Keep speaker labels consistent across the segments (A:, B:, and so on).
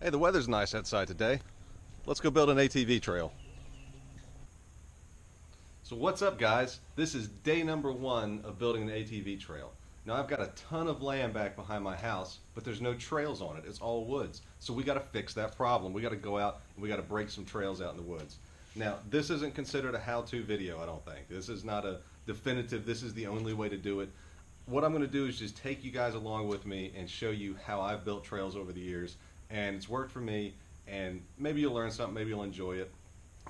A: Hey, the weather's nice outside today. Let's go build an ATV trail. So what's up, guys? This is day number 1 of building an ATV trail. Now I've got a ton of land back behind my house, but there's no trails on it. It's all woods. So we got to fix that problem. We got to go out and we got to break some trails out in the woods. Now this isn't considered a how-to video, I don't think. This is not a definitive, this is the only way to do it. What I'm going to do is just take you guys along with me and show you how I've built trails over the years, and it's worked for me, and maybe you'll learn something, maybe you'll enjoy it.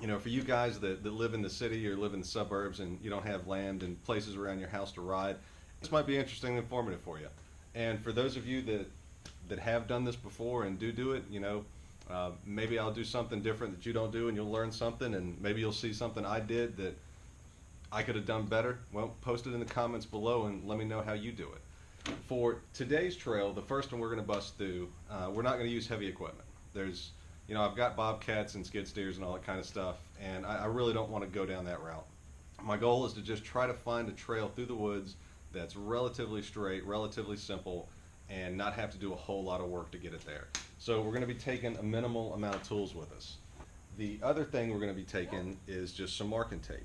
A: You know, for you guys that live in the city or live in the suburbs and you don't have land and places around your house to ride, this might be interesting and informative for you. And for those of you that have done this before and do it, you know, maybe I'll do something different that you don't do and you'll learn something, and maybe you'll see something I did that I could have done better. Well, post it in the comments below and let me know how you do it. For today's trail, the first one we're going to bust through, we're not going to use heavy equipment. You know, I've got bobcats and skid steers and all that kind of stuff, and I really don't want to go down that route. My goal is to just try to find a trail through the woods that's relatively straight, relatively simple, and not have to do a whole lot of work to get it there. So we're going to be taking a minimal amount of tools with us. The other thing we're going to be taking is just some marking tape.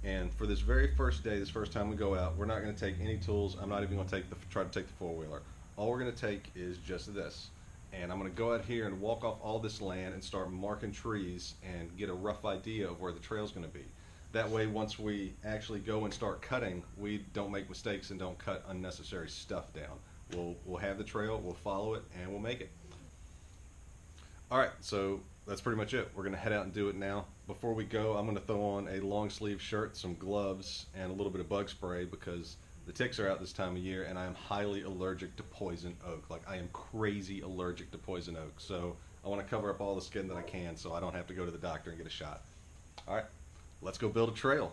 A: And for this very first day, this first time we go out, we're not going to take any tools. I'm not even going to try to take the four-wheeler. All we're going to take is just this. And I'm going to go out here and walk off all this land and start marking trees and get a rough idea of where the trail's going to be. That way, once we actually go and start cutting, we don't make mistakes and don't cut unnecessary stuff down. We'll have the trail, we'll follow it, and we'll make it. Alright, so that's pretty much it. We're going to head out and do it now. Before we go, I'm going to throw on a long sleeve shirt, some gloves, and a little bit of bug spray because the ticks are out this time of year, and I am highly allergic to poison oak. Like, I am crazy allergic to poison oak. So I want to cover up all the skin that I can so I don't have to go to the doctor and get a shot. All right, let's go build a trail.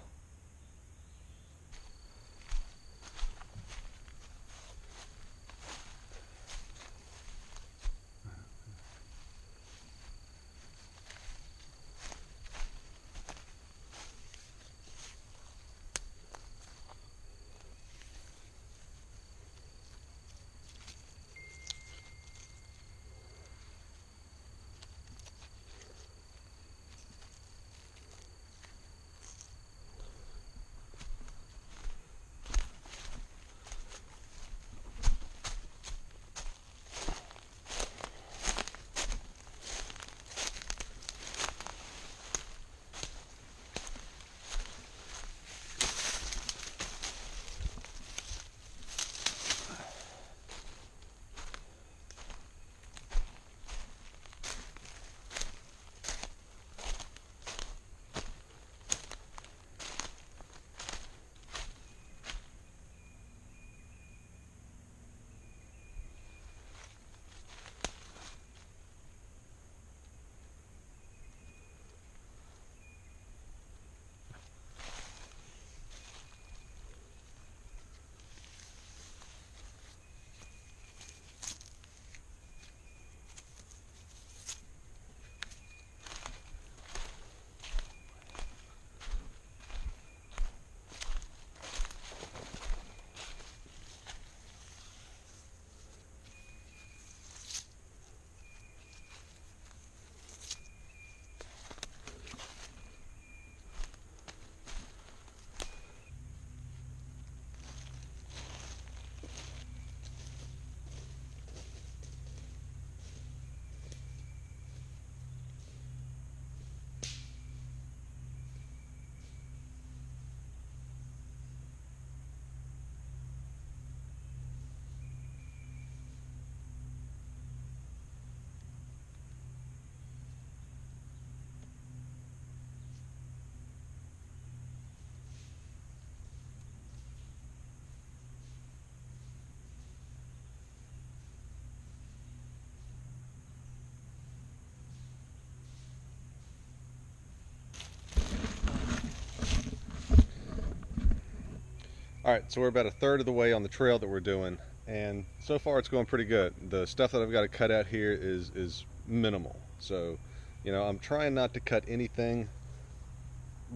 A: Alright, so we're about a third of the way on the trail that we're doing, and so far it's going pretty good. The stuff that I've got to cut out here is minimal. So, you know, I'm trying not to cut anything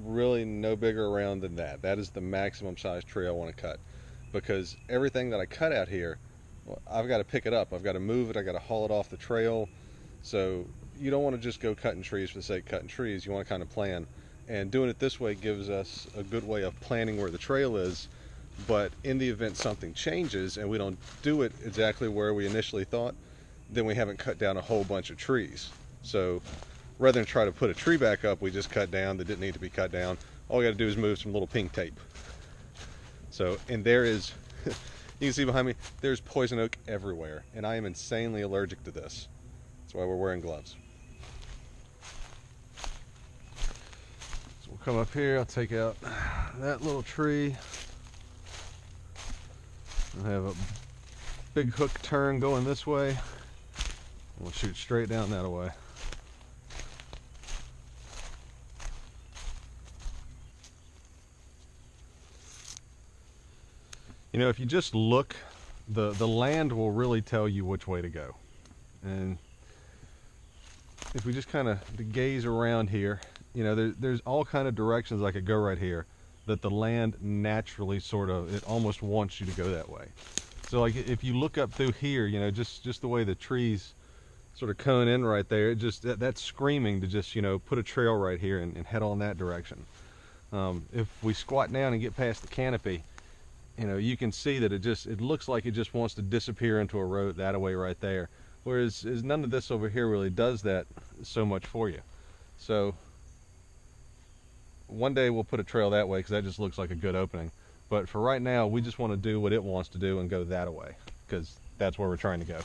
A: really no bigger around than that. That is the maximum size tree I want to cut, because everything that I cut out here, well, I've got to pick it up. I've got to move it. I've got to haul it off the trail. So you don't want to just go cutting trees for the sake of cutting trees. You want to kind of plan. And doing it this way gives us a good way of planning where the trail is. But in the event something changes and we don't do it exactly where we initially thought, then we haven't cut down a whole bunch of trees. So rather than try to put a tree back up we just cut down that didn't need to be cut down, all we got to do is move some little pink tape. So, and there is, you can see behind me, there's poison oak everywhere, and I am insanely allergic to this. That's why we're wearing gloves. So we'll come up here, I'll take out that little tree. I'll have a big hook turn going this way. We'll shoot straight down that way. You know, if you just look, the land will really tell you which way to go. And if we just kind of gaze around here, you know, there's all kind of directions I could go right here that the land naturally sort of, it almost wants you to go that way. So like if you look up through here, you know, just the way the trees sort of cone in right there, it just, that's screaming to just, you know, put a trail right here and head on that direction. If we squat down and get past the canopy, you know, you can see that it looks like it just wants to disappear into a road that way right there. Whereas none of this over here really does that so much for you. So one day we'll put a trail that way because that just looks like a good opening. But for right now, we just want to do what it wants to do and go that way because that's where we're trying to go.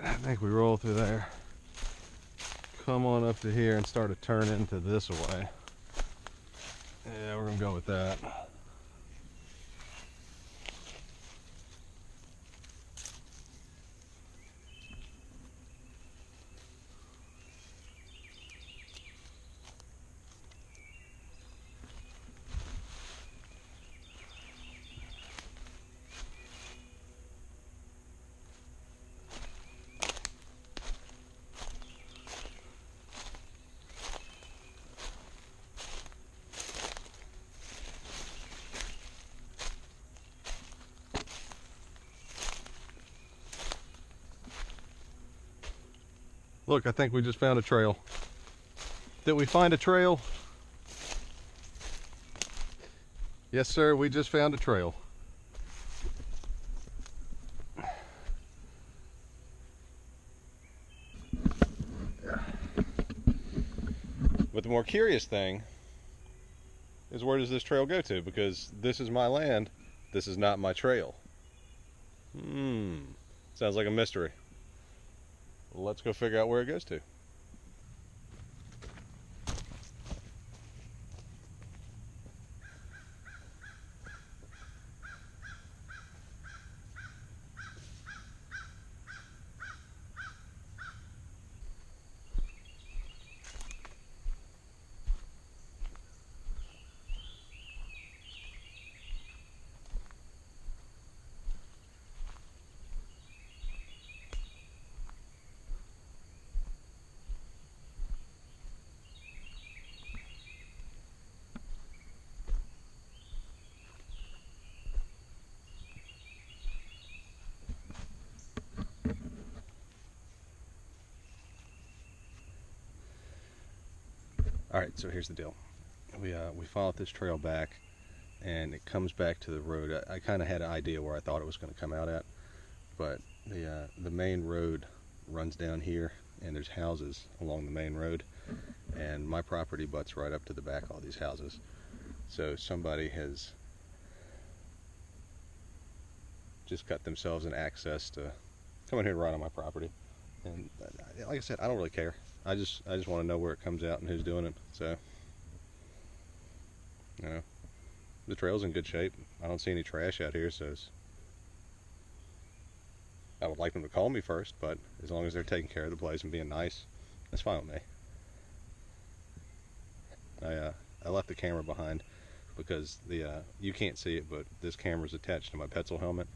A: I think we roll through there, come on up to here and start to turn into this way. Yeah, we're gonna go with that. Look, I think we just found a trail. Did we find a trail? Yes, sir, we just found a trail. But the more curious thing is, where does this trail go to? Because this is my land, this is not my trail. Sounds like a mystery. Let's go figure out where it goes to. All right, so here's the deal. We followed this trail back, and it comes back to the road. I kind of had an idea where I thought it was going to come out at, but the main road runs down here, and there's houses along the main road, and my property butts right up to the back of all these houses. So somebody has just got themselves an access to come in here and run on my property, and like I said, I don't really care. I just want to know where it comes out and who's doing it. So, you know, the trail's in good shape. I don't see any trash out here, so I would like them to call me first, but as long as they're taking care of the place and being nice, that's fine with me. I left the camera behind because you can't see it, but this camera's attached to my Petzl helmet,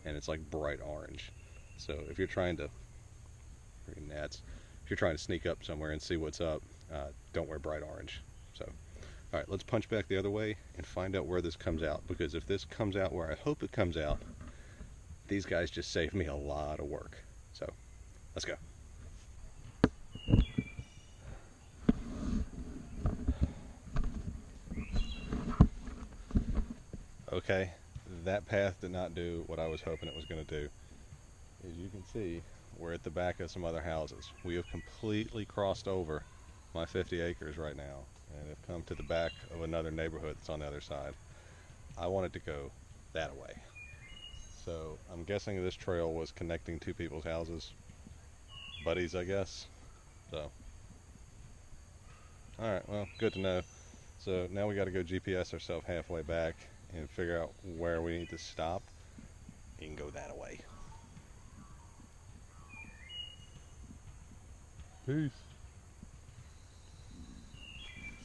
A: and it's like bright orange. So if you're trying to, freaking gnats. If you're trying to sneak up somewhere and see what's up, don't wear bright orange. So, all right, let's punch back the other way and find out where this comes out, because if this comes out where I hope it comes out, these guys just saved me a lot of work. So, let's go. Okay, that path did not do what I was hoping it was going to do. As you can see, we're at the back of some other houses. We have completely crossed over my 50 acres right now and have come to the back of another neighborhood that's on the other side. I wanted to go that way. So I'm guessing this trail was connecting two people's houses. Buddies, I guess. So, alright, well, good to know. So now we got to go GPS ourselves halfway back and figure out where we need to stop and go that way. Peace.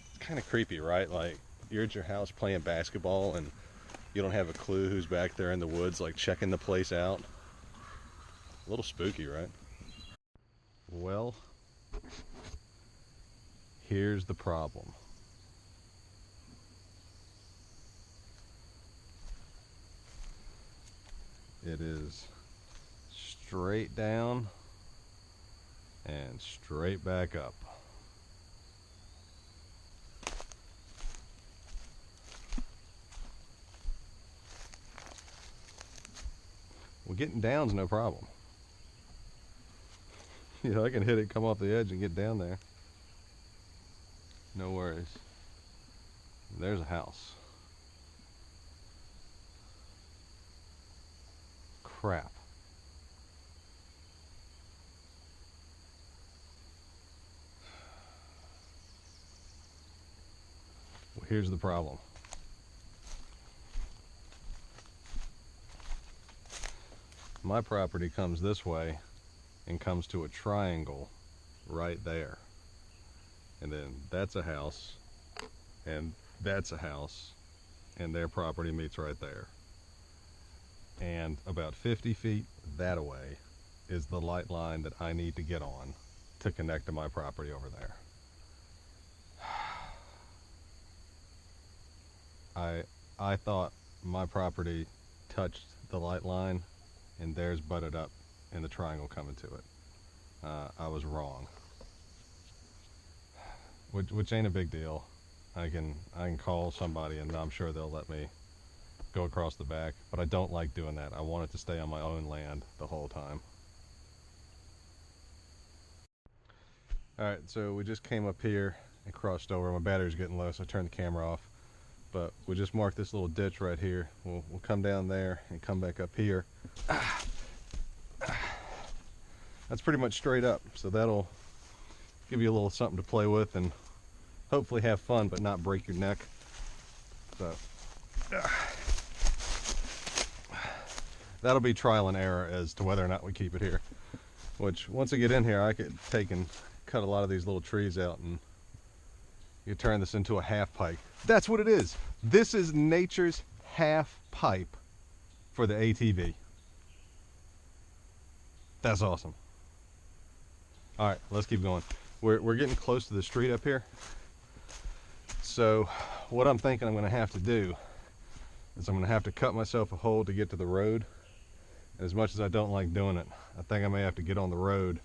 A: It's kind of creepy, right? Like, you're at your house playing basketball and you don't have a clue who's back there in the woods, like checking the place out. A little spooky, right? Well, here's the problem. It is straight down and straight back up. Well, getting down's no problem. You know, I can hit it, come off the edge and get down there. No worries. There's a house. Crap. Well, here's the problem. My property comes this way and comes to a triangle right there. And then that's a house, and that's a house, and their property meets right there. And about 50 feet that way is the light line that I need to get on to connect to my property over there. I thought my property touched the light line and theirs butted up in the triangle coming to it. I was wrong, which ain't a big deal. I can call somebody and I'm sure they'll let me go across the back, but I don't like doing that. I want it to stay on my own land the whole time. Alright, so we just came up here and crossed over. My battery's getting low, so I turned the camera off. But we just marked this little ditch right here. We'll come down there and come back up here. That's pretty much straight up, so that'll give you a little something to play with and hopefully have fun but not break your neck. So that'll be trial and error as to whether or not we keep it here. Which, once I get in here, I could take and cut a lot of these little trees out and you turn this into a half pipe. That's what it is. This is nature's half pipe for the ATV. That's awesome. All right, let's keep going. We're getting close to the street up here. So what I'm thinking I'm gonna have to do is I'm gonna have to cut myself a hole to get to the road. And as much as I don't like doing it, I think I may have to get on the road,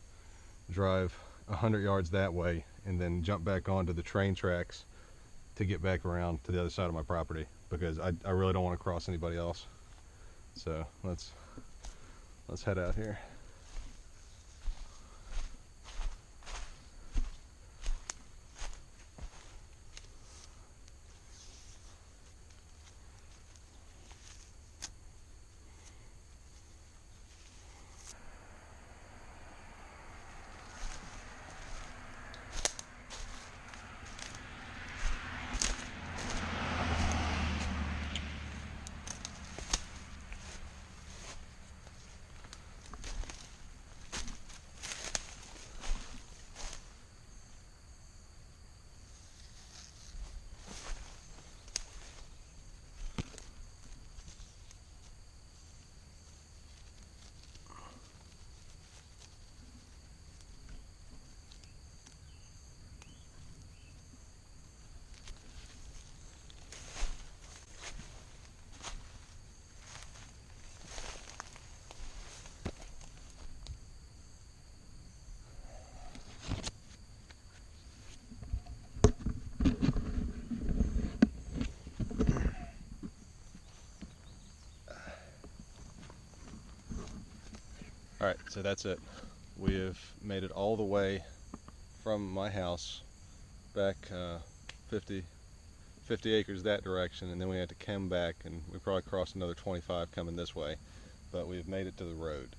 A: drive 100 yards that way, and then jump back onto the train tracks to get back around to the other side of my property, because I really don't want to cross anybody else. So let's head out here. All right, so that's it. We have made it all the way from my house back 50 acres that direction, and then we had to come back, and we probably crossed another 25 coming this way, but we've made it to the road.